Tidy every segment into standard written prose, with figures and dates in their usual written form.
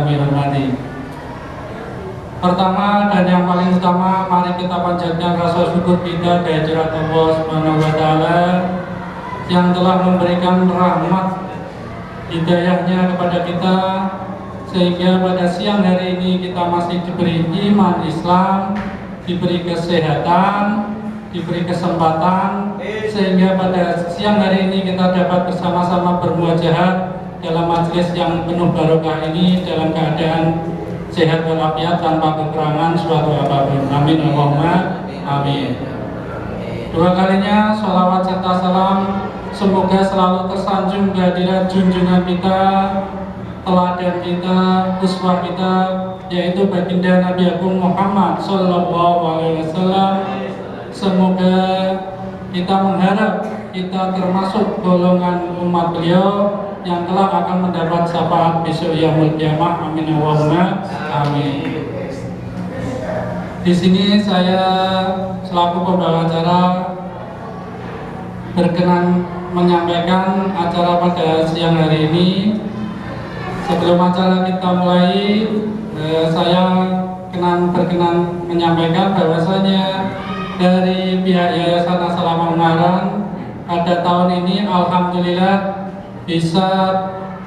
kami hormati. Pertama dan yang paling utama, mari kita panjatkan rasa syukur kita kehadirat Allah Subhanahu wa Ta'ala yang telah memberikan rahmat hidayahnya kepada kita, sehingga pada siang hari ini kita masih diberi iman Islam, diberi kesehatan, diberi kesempatan, sehingga pada siang hari ini kita dapat bersama-sama bermuajahat dalam majelis yang penuh barokah ini dalam keadaan sehat walafiat tanpa kekurangan suatu apapun. Amin Allahumma amin. Dua kalinya sholawat serta salam semoga selalu tersanjung kehadirat junjungan kita, teladan kita, uswah kita, yaitu baginda Nabi Agung Muhammad Sallallahu Alaihi Wasallam. Semoga kita mengharap kita termasuk golongan umat beliau yang telah akan mendapat syafaat besok yaumul qiyamah. Amin Allahumma amin. Di sini saya selaku pembawa acara berkenan menyampaikan acara pada siang hari ini. Sebelum acara kita mulai, saya berkenan menyampaikan bahwasanya dari pihak Yayasan As-Salamah Ungaran pada tahun ini alhamdulillah bisa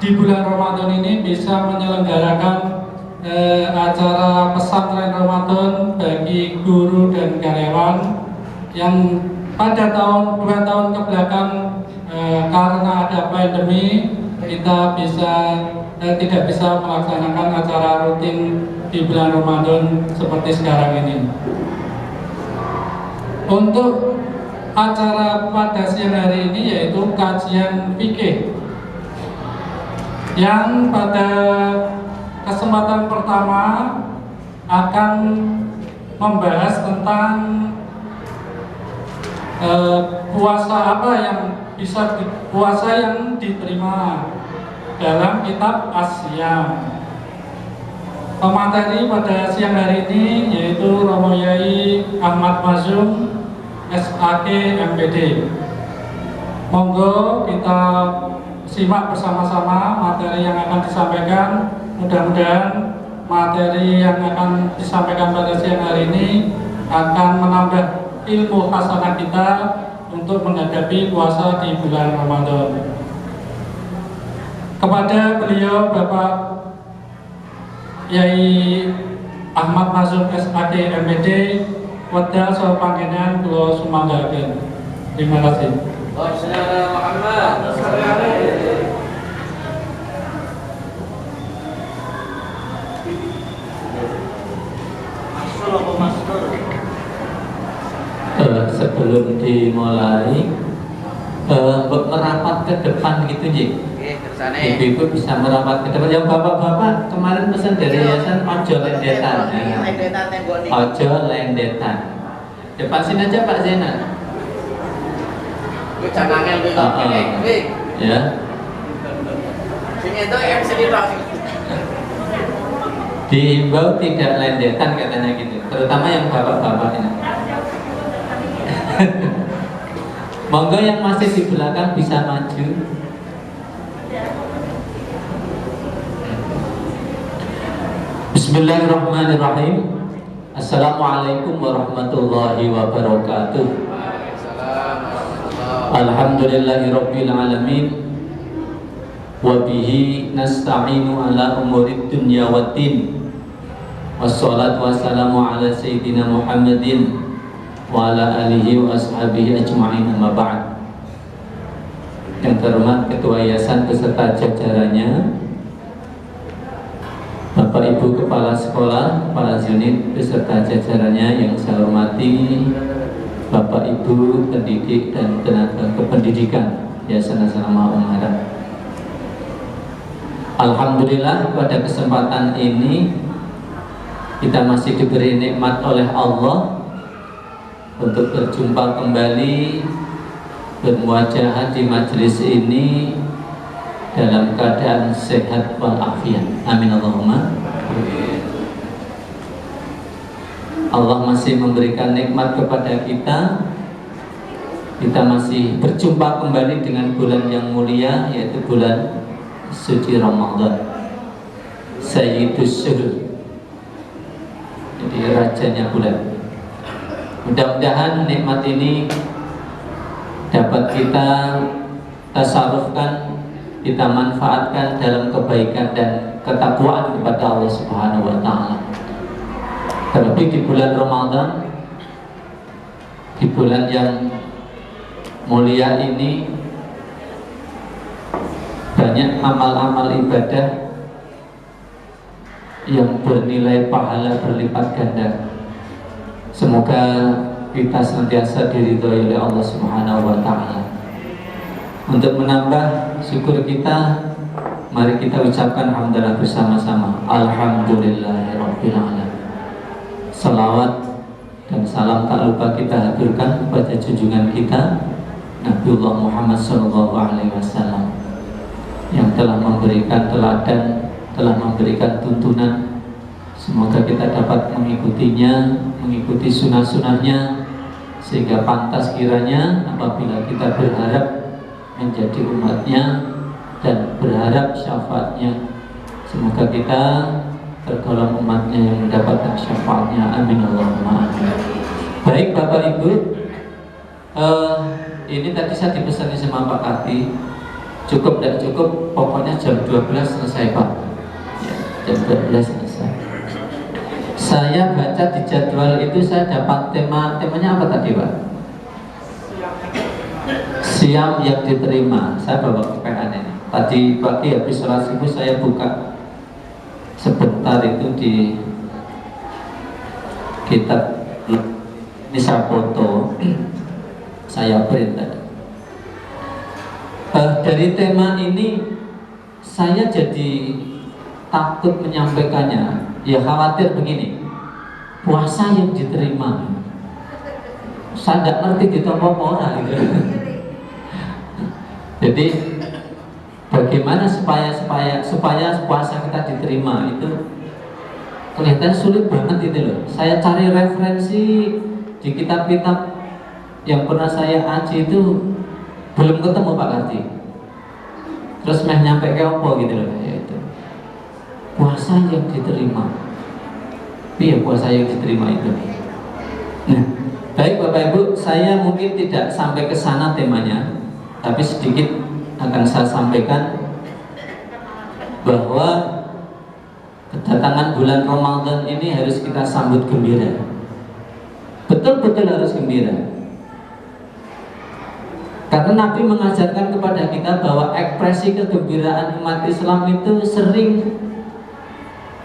di bulan Ramadan ini bisa menyelenggarakan acara pesantren Ramadan bagi guru dan karyawan yang pada dua tahun kebelakang karena ada pandemi kita tidak bisa melaksanakan acara rutin di bulan Ramadan seperti sekarang ini. Untuk acara pada siang hari ini yaitu kajian fikih yang pada kesempatan pertama akan membahas tentang puasa apa yang puasa yang diterima dalam kitab As-Syam. Pemateri pada siang hari ini yaitu Romo Yai Ahmad Mazum SAK MPD. Monggo kita simak bersama-sama materi yang akan disampaikan. Mudah-mudahan materi yang akan disampaikan pada siang hari ini akan menambah ilmu hasanah kita untuk menghadapi puasa di bulan Ramadan. Kepada beliau Bapak Yai Ahmad Mazum SAK MPD, wedal soal panggilan kula sumanggaken. Terima kasih. Sebelum dimulai merapat ke depan gitu Ji. Ibu-ibu bisa merapat ke depan. Yang bapak-bapak kemarin pesan dari yayasan ojo lendetan. Ojo lendetan. Depan sini aja Pak Zainal. Ya. Diimbau tidak lendetan katanya gitu. Terutama yang bapak-bapak ini. Monggo yang masih di belakang bisa maju. Bismillahirrahmanirrahim. Assalamualaikum warahmatullahi wabarakatuh. Alhamdulillahirabbil alamin. Wa bihi nasta'inu ala umurid dunya waddin. Wassalatu wassalamu ala sayyidina Muhammadin wa ala alihi wa ashabihi ajma'in, amma ba'd. Yang terhormat Ketua Yayasan beserta jajarannya, Bapak Ibu Kepala Sekolah, kepala unit beserta jajarannya yang saya hormati, Bapak Ibu pendidik dan tenaga kependidikan Yayasan As-Salamah Ungaran. Alhamdulillah pada kesempatan ini kita masih diberi nikmat oleh Allah untuk berjumpa kembali, bermuajahah di majelis ini dalam keadaan sehat walafiat. Amin Allahumma. Allah masih memberikan nikmat kepada kita. Kita masih berjumpa kembali dengan bulan yang mulia, yaitu bulan suci Ramadan. Sayyidus Syuhur, jadi rajanya bulan. Mudah-mudahan nikmat ini dapat kita tasarrufkan, kita manfaatkan dalam kebaikan dan ketakwaan kepada Allah Subhanahu wa Ta'ala. Terlebih di bulan Ramadan, di bulan yang mulia ini, banyak amal-amal ibadah yang bernilai pahala berlipat ganda. Semoga kita senantiasa diridhoi oleh Allah Subhanahu wa Ta'ala. Untuk menambah syukur kita, mari kita ucapkan hamdalah bersama-sama. Alhamdulillahirabbil alamin. Salawat dan salam tak lupa kita haturkan kepada junjungan kita Nabiullah Muhammad SAW, yang telah memberikan teladan, telah memberikan tuntunan. Semoga kita dapat mengikutinya, mengikuti sunnah-sunnahnya, sehingga pantas kiranya apabila kita berharap menjadi umatnya dan berharap syafaatnya, semoga kita tergolong umatnya yang mendapatkan syafaatnya. Amin Allahumma amin. Baik Bapak Ibu, ini tadi saya dipesan sama Pak Karti, cukup tidak cukup, pokoknya jam 12 selesai Pak ya, jam 12 selesai. Saya baca di jadwal itu, saya dapat temanya apa tadi Pak? Siam yang diterima. Saya bawa ke PN ini. Tadi pagi habis sholat subuh saya buka sebentar itu di kitab ini, saya foto, saya print tadi. Dari tema ini saya jadi takut menyampaikannya. Ya khawatir begini, puasa yang diterima, saya tidak ngerti ditompo orang gitu. Jadi bagaimana supaya puasa kita diterima itu kelihatan sulit banget itu loh. Saya cari referensi di kitab-kitab yang pernah saya aji itu belum ketemu Pak Karti. Terus nyampe ke apa gitu loh, yaitu puasa yang diterima. Iya, puasa yang diterima itu. Nah, baik Bapak Ibu, saya mungkin tidak sampai ke sana temanya, tapi sedikit akan saya sampaikan bahwa kedatangan bulan Ramadan ini harus kita sambut gembira. Betul-betul harus gembira. Karena Nabi mengajarkan kepada kita bahwa ekspresi kegembiraan umat Islam itu sering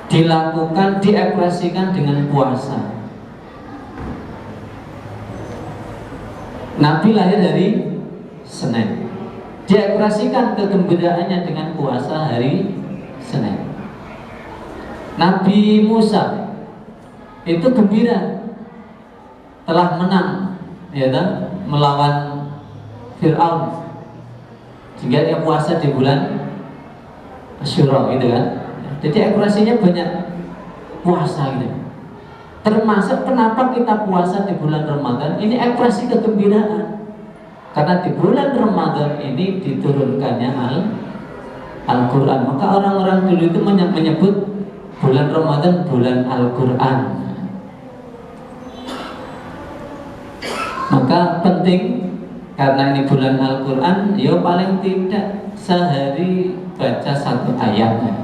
dilakukan, diekspresikan dengan puasa. Nabi lahir hari Senin, diekspresikan kegembiraannya dengan puasa hari Senin. Nabi Musa itu gembira telah menang, ya kan, melawan Fir'aun, sehingga dia puasa di bulan Asyura gitu kan. Jadi ekspresinya banyak puasa gitu. Termasuk kenapa kita puasa di bulan Ramadan, ini ekspresi kegembiraan. Karena di bulan Ramadan ini diturunkannya Al-Quran. Maka orang-orang dulu itu menyebut bulan Ramadan bulan Al-Quran. Maka penting, karena ini bulan Al-Quran, ya paling tidak sehari baca satu ayatnya.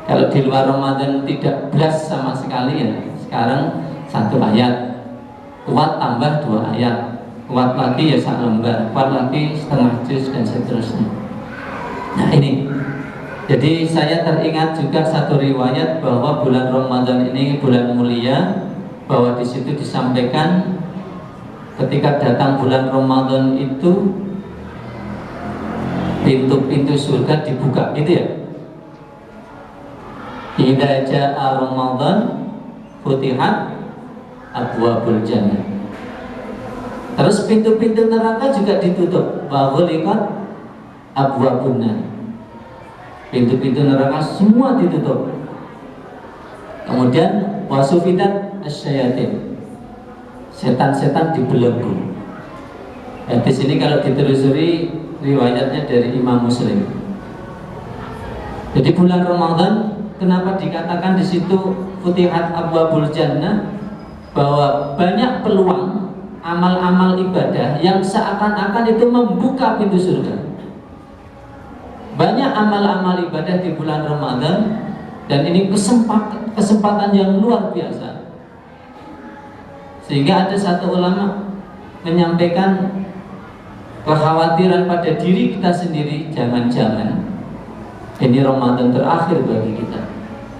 Kalau di luar Ramadan tidak belas sama sekali, ya sekarang satu ayat, kuat tambah 2 ayat, kuat lagi ya 1 lembar, kuat lagi setengah juz dan seterusnya. Nah ini, jadi saya teringat juga satu riwayat bahwa bulan Ramadan ini bulan mulia, bahwa di situ disampaikan ketika datang bulan Ramadan itu pintu-pintu surga dibuka, gitu ya. Idza jaa Ramadan futihat abwabul jannah. Terus pintu-pintu neraka juga ditutup, wa ghuliqat abwabun nar. Pintu-pintu neraka semua ditutup. Kemudian wasufidat asyayatin, setan-setan dibelenggu. Di sini kalau ditelusuri riwayatnya dari Imam Muslim. Jadi bulan Ramadan kenapa dikatakan di situ Futihat Abwabul Jannah, bahwa banyak peluang amal-amal ibadah yang seakan-akan itu membuka pintu surga. Banyak amal-amal ibadah di bulan Ramadan, dan ini kesempatan yang luar biasa. Sehingga ada satu ulama menyampaikan kekhawatiran pada diri kita sendiri, jangan-jangan ini Ramadan terakhir bagi kita.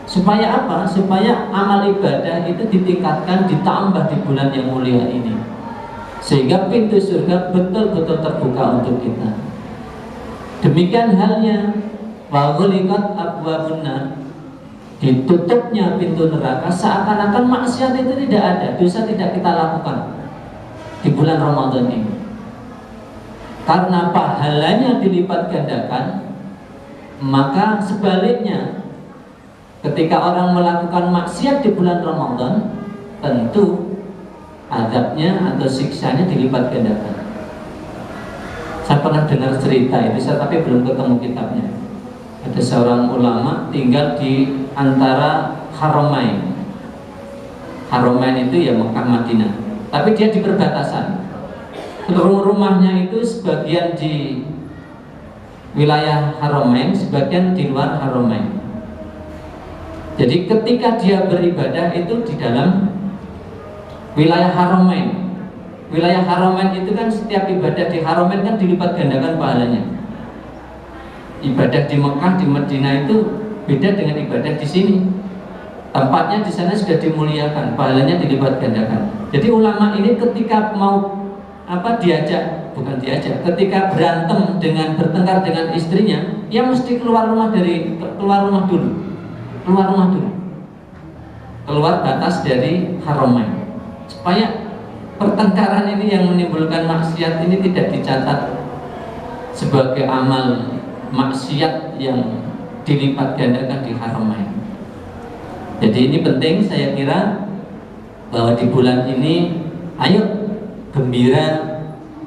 Supaya apa? Supaya amal ibadah itu ditingkatkan, ditambah di bulan yang mulia ini, sehingga pintu surga betul-betul terbuka untuk kita. Demikian halnya wa ghuliqat abwabun nar, ditutupnya pintu neraka, seakan-akan maksiat itu tidak ada, dosa tidak kita lakukan di bulan Ramadan ini. Karena pahalanya dilipat gandakan, maka sebaliknya ketika orang melakukan maksiat di bulan Ramadan, tentu azabnya atau siksanya dilipat gandakan. Saya pernah dengar cerita itu, tapi belum ketemu kitabnya. Ada seorang ulama tinggal di antara Haramain. Haramain itu ya Mekah Madinah, tapi dia di perbatasan. Rumahnya itu sebagian di wilayah Haramain, sebagian di luar Haramain. Jadi ketika dia beribadah itu di dalam wilayah Haramain. Wilayah Haramain itu kan setiap ibadah di Haramain kan dilipat gandakan pahalanya. Ibadah di Mekah, di Madinah itu beda dengan ibadah di sini. Tempatnya di sana sudah dimuliakan, pahalanya dilipat gandakan. Jadi ulama ini ketika mau ketika berantem dengan bertengkar dengan istrinya, dia mesti keluar rumah dulu, keluar batas dari Haramain, supaya pertengkaran ini yang menimbulkan maksiat ini tidak dicatat sebagai amal maksiat yang dilipat gandakan di Haramain. Jadi ini penting, saya kira bahwa di bulan ini ayo gembira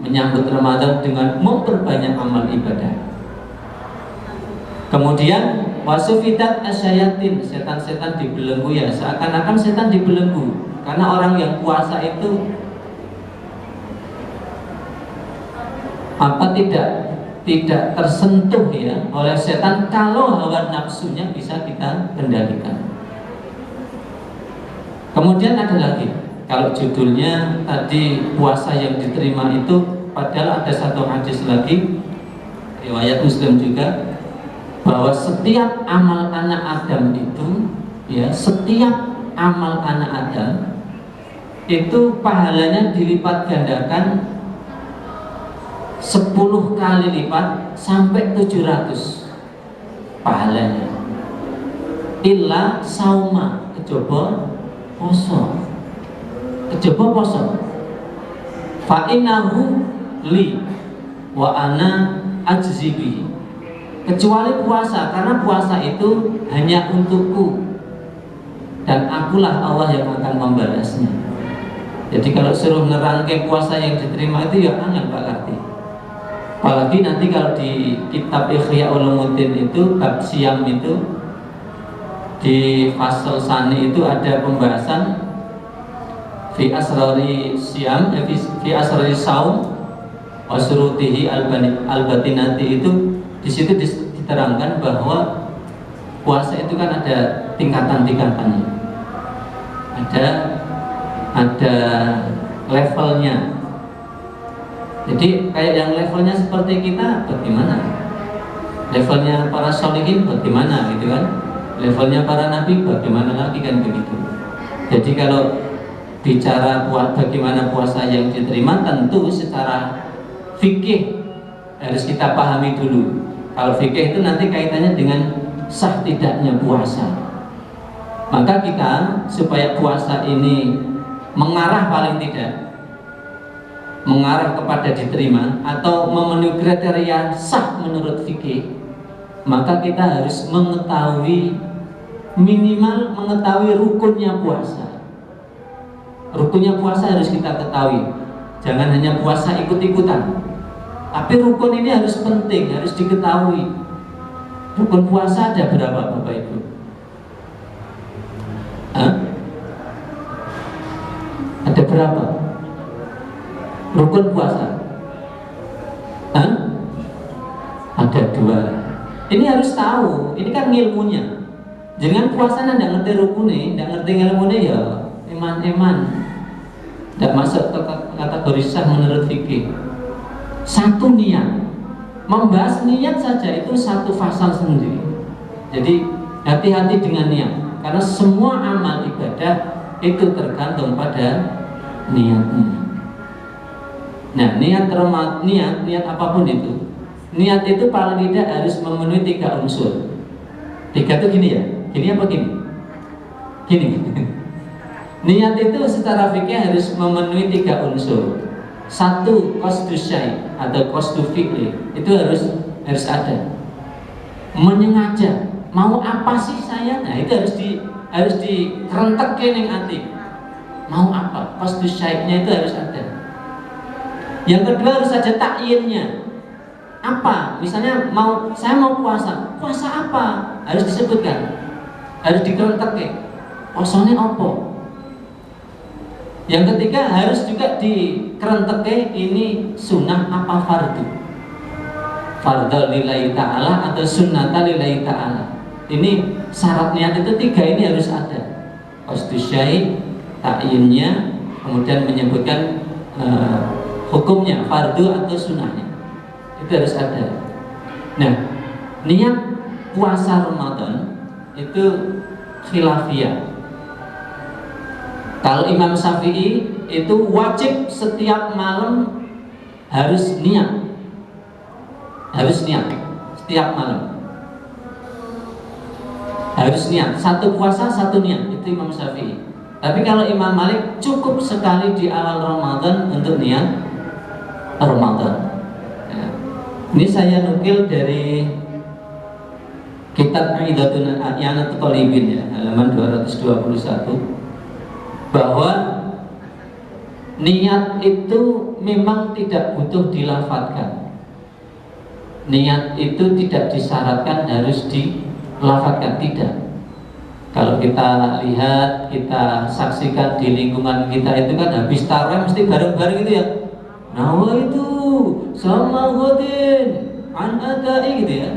menyambut Ramadan dengan memperbanyak amal ibadah. Kemudian wasufidat asyayatin, setan-setan dibelenggu, ya seakan-akan setan dibelenggu, karena orang yang puasa itu tidak tersentuh ya oleh setan kalau hawa nafsunya bisa kita kendalikan. Kemudian ada lagi, kalau judulnya tadi puasa yang diterima itu, padahal ada satu hadis lagi riwayat Muslim juga, bahwa setiap amal anak Adam itu, ya setiap amal anak Adam itu pahalanya dilipat gandakan 10 kali lipat sampai 700 pahalanya. Illa sauma, kejaba poso. Fa innahu li wa ana ajzibi. Kecuali puasa, karena puasa itu hanya untukku dan akulah Allah yang akan membalasnya. Jadi kalau suruh nerangke puasa yang diterima itu ya angin Pak Karti. Apalagi nanti kalau di kitab Ihya Ulumuddin itu bab siam itu di fasal sani itu ada pembahasan fi asrari siam, fi asrari saum wa surutihi al-batinati. Itu di situ diterangkan bahwa puasa itu kan ada tingkatan-tingkatannya, ada levelnya. Jadi kayak yang levelnya seperti kita bagaimana, levelnya para sholihin bagaimana gitu kan, levelnya para nabi bagaimana lagi kan begitu. Jadi kalau bicara bagaimana puasa yang diterima, tentu secara fikih harus kita pahami dulu. Kalau fikih itu nanti kaitannya dengan sah tidaknya puasa. Maka kita supaya puasa ini mengarah, paling tidak mengarah kepada diterima atau memenuhi kriteria sah menurut fikih, maka kita harus minimal mengetahui rukunnya puasa. Rukunnya puasa harus kita ketahui. Jangan hanya puasa ikut-ikutan, tapi rukun ini harus penting, harus diketahui. Rukun puasa ada berapa Bapak Ibu? Hah? Ada berapa rukun puasa? Hah? Ada 2. Ini harus tahu, ini kan ilmunya. Jangan puasa ndak ngerti rukunnya, ndak ngerti ilmunya ya iman-iman. Ndak masuk ke kategori sah menurut fikih. Satu niat. Membahas niat saja itu satu fasal sendiri. Jadi hati-hati dengan niat, karena semua amal ibadah itu tergantung pada niatnya. Nah, niat apapun itu, niat itu paling tidak harus memenuhi 3 unsur. 3 itu gini ya, gini apa gini? Gini. Niat itu secara fikih harus memenuhi 3 unsur. 1, qasdus syai' atau qasdu fi'li, itu harus ada. Menyengaja, mau apa sih saya? Nah, itu harus direntekke ning ati. Mau apa? Qasdus syai'-nya itu harus ada. Yang kedua harus ada takyinnya. Apa? Misalnya saya mau puasa. Puasa apa? Harus disebutkan. Harus dikerentekke. Puasanya apa? Yang ketiga harus juga dikerentekke, ini sunnah apa fardu. Fardhu lillahi ta'ala atau sunnata lillahi ta'ala. Ini syarat niat itu 3 ini harus ada. Qasdus syai', takyinnya, kemudian menyebutkan hukumnya, fardu atau sunnahnya. Itu harus ada. Nah, niat puasa Ramadan itu khilafiyah. Kalau Imam Syafi'i itu wajib setiap malam harus niat. Harus niat setiap malam. Harus niat, 1 puasa 1 niat, itu Imam Syafi'i. Tapi kalau Imam Malik cukup sekali di awal Ramadan untuk niat Ramadan. Ya. Ini saya nukil dari kitab Idatul A'yanatul Talibin ya, halaman 221, bahwa niat itu memang tidak butuh dilafadzkan. Niat itu tidak disyaratkan harus dilafadzkan, tidak. Kalau kita lihat, kita saksikan di lingkungan kita itu kan habis tarawih mesti bareng-bareng gitu ya. Nawa itu sama godin an adai gitu ya.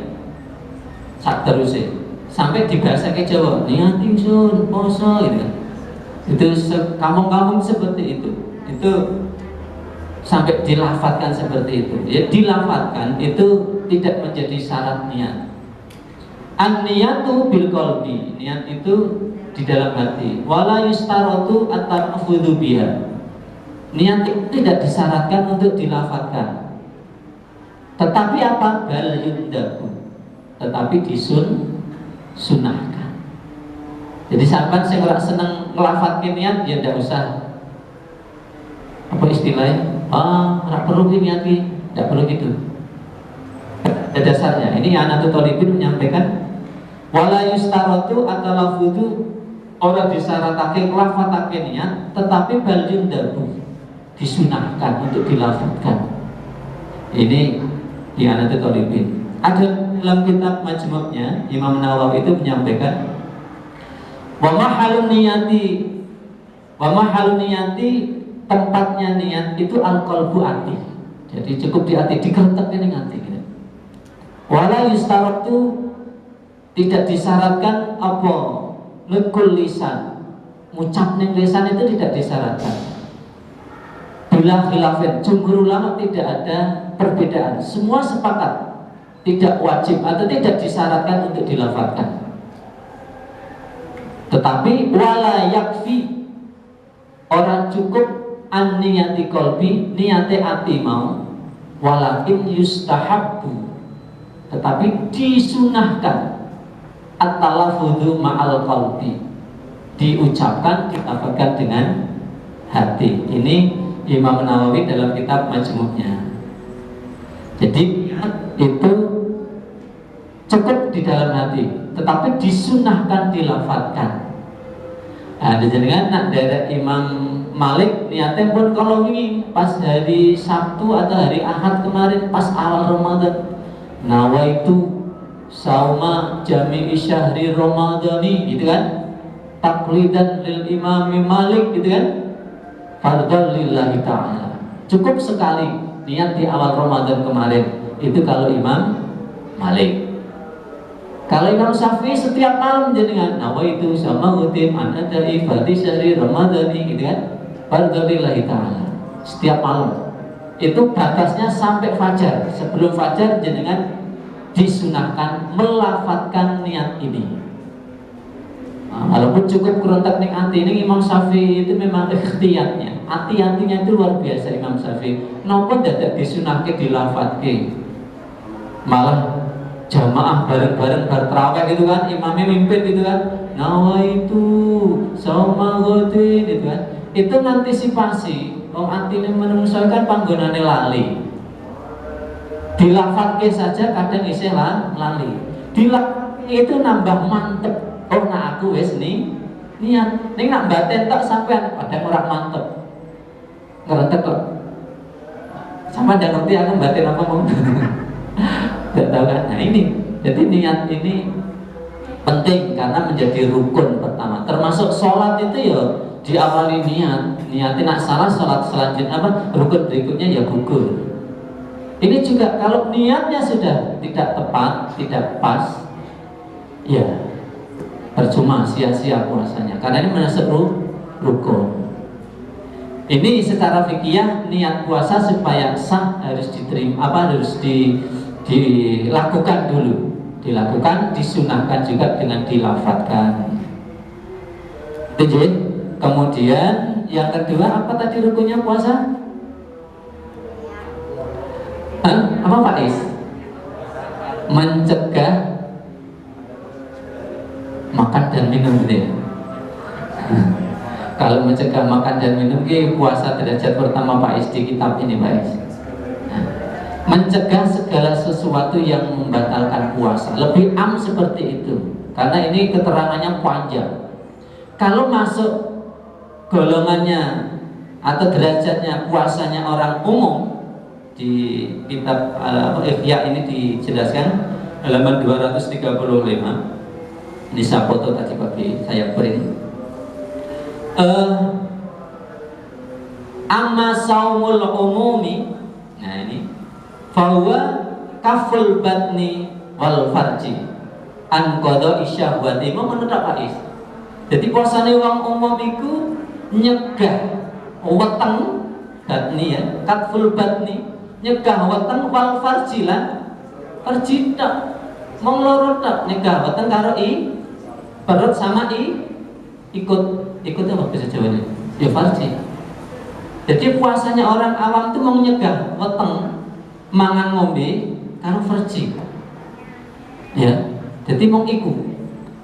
Sak terusnya sampai di bahasa Jawa niat ingsun poso gitu kan. Itu kampung-kampung seperti itu sampai dilafadzkan seperti itu. Ya, dilafadzkan itu tidak menjadi syarat niat. An-niyatu bil qalbi, niat itu di dalam hati. Wala yustaratu at-ta'affudhu biha. Niat itu tidak disyaratkan untuk dilafadzkan. Tetapi apa? Bal yundaku. Tetapi disunahkan. Jadi sahabat saya ora seneng ngelafadzke niat ya ndak usah. Apa istilahnya? Ora perlu niat iki, ndak perlu gitu. Ada dasarnya. Ini Anatul Talibin menyampaikan wala yustaratu at-talaffudu, ora disyaratake ngelafadzke niat, tetapi bal yundabu, disunahkan untuk dilafadzkan. Ini di Anatul Talibin. Ada dalam kitab Majmu'-nya Imam Nawawi itu menyampaikan wa mahalun niyati, tempatnya niat itu al-qalbu, hati. Jadi cukup di hati, dikerentek ning hati gitu. Wala yustaratu, tidak disyaratkan apa nukul lisan, ngucap ning lisan itu tidak disyaratkan. Bila khilafin, jumhur ulama tidak ada perbedaan, semua sepakat tidak wajib atau tidak disyaratkan untuk dilafadzkan. Tetapi wala yakfi, orang cukup an niyati qalbi, niate ati mau, walakin yustahabbu, tetapi disunahkan at-talaffudzu ma'al qalbi, diucapkan, dilafadzkan dengan hati. Ini Imam Nawawi dalam kitab Majmu'-nya. Jadi itu cukup di dalam hati, tetapi disunahkan dilafadzkan. Nah, dengan nak dari Imam Malik niatnya pun kalau ini pas hari Sabtu atau hari Ahad kemarin pas awal Ramadan, nawaitu sauma jami'i syahri Ramadhani gitu kan. taqlidan lil imami Malik gitu kan, fardhan lillahi ta'ala. Cukup sekali niat di awal Ramadan kemarin itu kalau Imam Malik. Kalau Imam Syafi'i setiap malam jenengan nawaitu sama rutin ada ibadi syahri Ramadhani gitu kan, fardhan lillahi ta'ala. Setiap malam itu batasnya sampai fajar. Sebelum fajar jenengan disunahkan melafadzkan niat ini. Walaupun cukup kerontak ning ati ini Imam Syafi'i itu memang ikhtiyatnya. Hati-hatinya itu luar biasa Imam Syafi'i. Napa dadak disunahke dilafadzke. Malah jamaah bareng-bareng bar tarawih gitu kan, imamnya mimpin gitu kan. Nawaitu shauma ghadin gitu kan. Itu ngantisipasi wong atine menungso kan panggonane lali. Dilafadzke saja kadang isih lali. Dilafadzke itu nambah mantep. Oh nah aku wis niat. Ning nak baten tok sampean padahal ora mantep. Ngerentek kok. Sama ndak ngerti aku batin apa mau. Tidak tahu kan? Nah ini, jadi niat ini penting karena menjadi rukun pertama. Termasuk sholat itu ya diawali niatin nak salah sholat selanjutnya apa rukun berikutnya ya gugur. Ini juga kalau niatnya sudah tidak tepat, tidak pas, ya percuma sia-sia puasanya. Karena ini masuk rukun. Ini secara fikih niat puasa supaya sah harus diterima harus dilakukan dulu, disunahkan juga dengan dilafadzkan. Itu. Kemudian yang kedua apa tadi rukunnya puasa? Apa Pak Is? Mencegah makan dan minum gitu ya. Kalau mencegah makan dan minum puasa derajat pertama Pak Is di kitab ini Pak Is. Mencegah segala sesuatu yang membatalkan puasa. Lebih seperti itu. Karena ini keterangannya panjang. Kalau masuk golongannya atau derajatnya puasanya orang umum di kitab Ihya ini dijelaskan halaman 235. Ini saya foto tadi pagi saya print. Amma saumul umumi. Nah ini fahuwa kaful batni wal farji an qada isyahwati. Mau menurut Pak Is. Jadi puasane wong umum iku nyegah weteng batni ya, kaful batni nyegah weteng wal farji lan farji tok. Mong loro tok nyegah weteng karo perut sama ikut apa bahasa Jawanya? Ya farji. Jadi puasanya orang awam itu mau nyegah weteng mangan ngombe karo farji. Ya. Jadi mau ikut.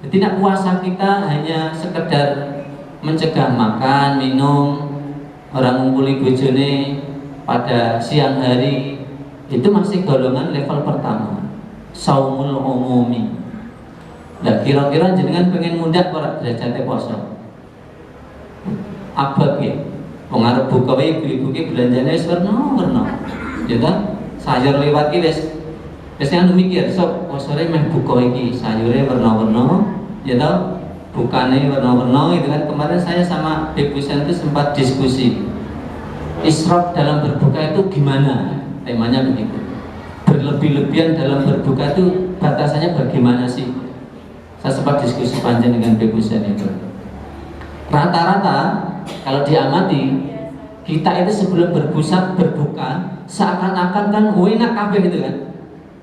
Jadi nak puasa kita hanya sekedar mencegah makan, minum, orang ngumpuli bojone pada siang hari, itu masih golongan level pertama, saumul umumi. Nah kira-kira jenengan pengen mudah ora derajate poso? Abad ya. Wong arep buka wae ibu-ibu ki belanjane wis werna-werna. Ya ta? Sayur lewat ki wis anu mikir, sok sore meh buka iki sayure werna-werna. Ya tau, bukane warna-warna itu kan. Kemarin saya sama Ibu Sen itu sempat diskusi israf dalam berbuka itu gimana, temanya begitu. Berlebih-lebihan dalam berbuka itu batasannya bagaimana sih. Saya sempat diskusi panjang dengan Ibu Sen itu. Rata-rata kalau diamati kita itu sebelum berbuka seakan-akan kan enak kabeh gitu kan.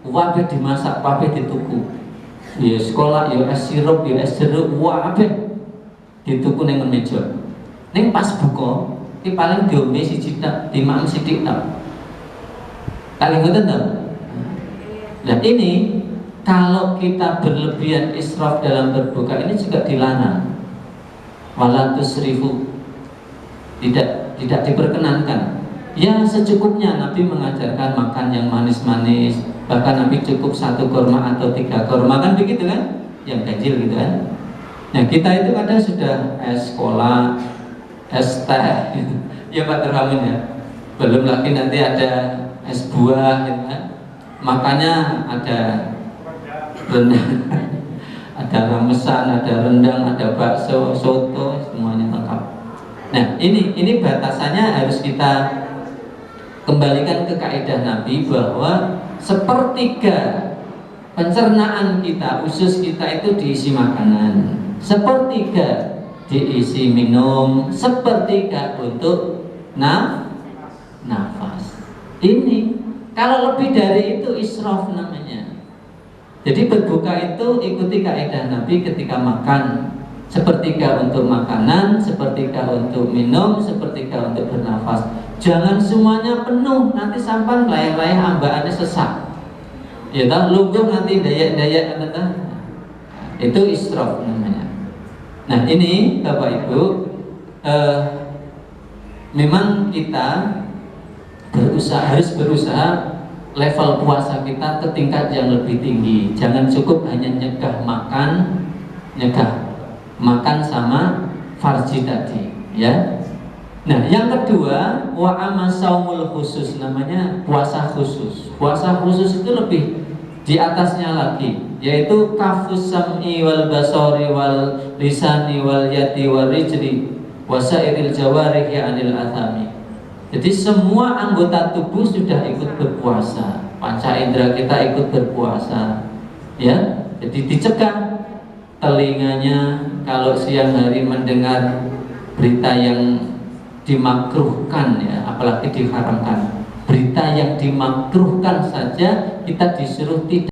Kabeh dimasak, kabeh dituku. Ya sekolah, ya es sirup, ya es jeruk, wabeh dituku ning meja. Ning pas buka, iki paling diombe siji tok, dimakan sithik tok. Kali ngoten to. Nah ini kalau kita berlebihan israf dalam berbuka ini juga dilarang. Wala tusrifu. Tidak diperkenankan. Ya secukupnya Nabi mengajarkan makan yang manis-manis. Bahkan Nabi cukup 1 kurma atau 3 kurma kan begitu kan, yang ganjil gitu kan. Nah kita itu kadang sudah es cola, es teh gitu. Ya Pak Terhamun ya. Belum lagi nanti ada es buah gitu kan. Makanya ada ada ramesan, ada rendang, ada bakso, soto, semuanya lengkap. Nah, ini batasannya harus kita kembalikan ke kaidah Nabi bahwa sepertiga pencernaan kita, usus kita itu diisi makanan, sepertiga diisi minum, sepertiga untuk nafas. Ini kalau lebih dari itu israf namanya. Jadi berbuka itu ikuti kaidah Nabi ketika makan, sepertiga untuk makanan, sepertiga untuk minum, sepertiga untuk bernafas. Jangan semuanya penuh, nanti sampan layang-layang ambaannya sesak. Ya tak lungguh nanti daya-daya itu israf namanya. Nah ini Bapak Ibu, memang kita harus berusaha level puasa kita ke tingkat yang lebih tinggi. Jangan cukup hanya nyegah makan sama farji tadi, ya. Nah, yang kedua, wa amasaumul khusus, namanya puasa khusus. Puasa khusus itu lebih di atasnya lagi, yaitu kafus sam'i wal basari wal lisani wal yadi wal rijli wasairil jawarihi anil athami. Jadi semua anggota tubuh sudah ikut berpuasa, panca indera kita ikut berpuasa, ya. Jadi dicegah telinganya kalau siang hari mendengar berita yang dimakruhkan, ya, apalagi diharamkan. Berita yang dimakruhkan saja kita disuruh tidak